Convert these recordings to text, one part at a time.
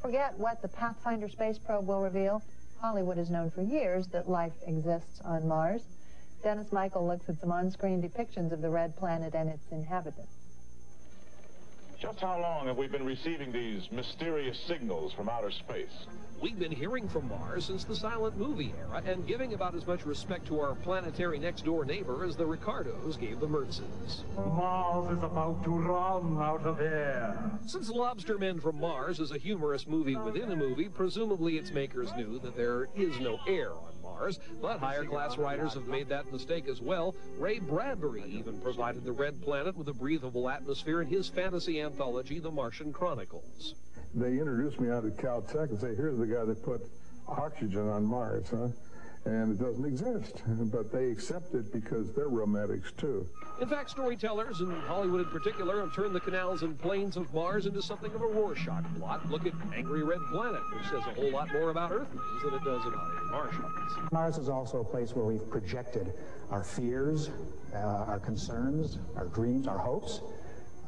Forget what the Pathfinder space probe will reveal. Hollywood has known for years that life exists on Mars. Dennis Michael looks at some on-screen depictions of the red planet and its inhabitants. Just how long have we been receiving these mysterious signals from outer space? We've been hearing from Mars since the silent movie era and giving about as much respect to our planetary next-door neighbor as the Ricardos gave the Mertzes. Mars is about to run out of air. Since Lobster Man From Mars is a humorous movie within a movie, presumably its makers knew that there is no air on Mars, but higher-class writers have made that mistake as well. Ray Bradbury even provided the red planet with a breathable atmosphere in his fantasy anthology, The Martian Chronicles. They introduced me out at Caltech and say, here's the guy that put oxygen on Mars, huh? And it doesn't exist. But they accept it because they're romantics, too. In fact, storytellers, and Hollywood in particular, have turned the canals and plains of Mars into something of a Rorschach blot. Look at Angry Red Planet, which says a whole lot more about Earthlings than it does about Martians. Mars is also a place where we've projected our fears, our concerns, our dreams, our hopes.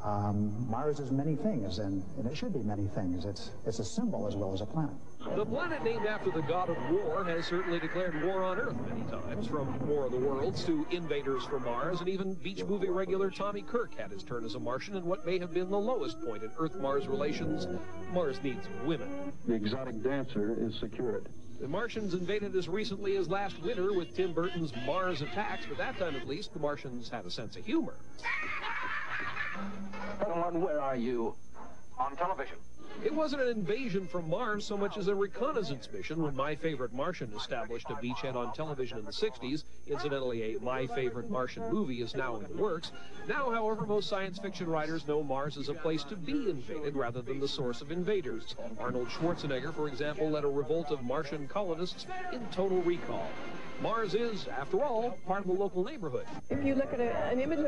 Mars is many things, and it should be many things. It's a symbol as well as a planet. The planet named after the god of war has certainly declared war on Earth many times, from War of the Worlds to Invaders from Mars, and even beach movie regular Tommy Kirk had his turn as a Martian in what may have been the lowest point in Earth-Mars relations. Mars needs women. The exotic dancer is secured. The Martians invaded as recently as last winter with Tim Burton's Mars Attacks, but that time at least the Martians had a sense of humor. Gentlemen, where are you? On television. It wasn't an invasion from Mars so much as a reconnaissance mission when My Favorite Martian established a beachhead on television in the 60s. Incidentally, a My Favorite Martian movie is now in the works. Now, however, most science fiction writers know Mars is a place to be invaded rather than the source of invaders. Arnold Schwarzenegger, for example, led a revolt of Martian colonists in Total Recall. Mars is, after all, part of the local neighborhood. If you look at an image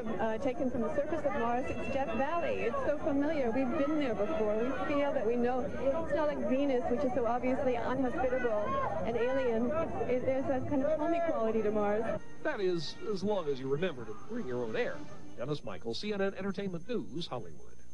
taken from the surface of Mars, it's Death Valley. It's so familiar. We've been there before. We feel that we know. It's not like Venus, which is so obviously unhospitable and alien. There's a kind of homey quality to Mars. That is, as long as you remember to bring your own air. Dennis Michael, CNN Entertainment News, Hollywood.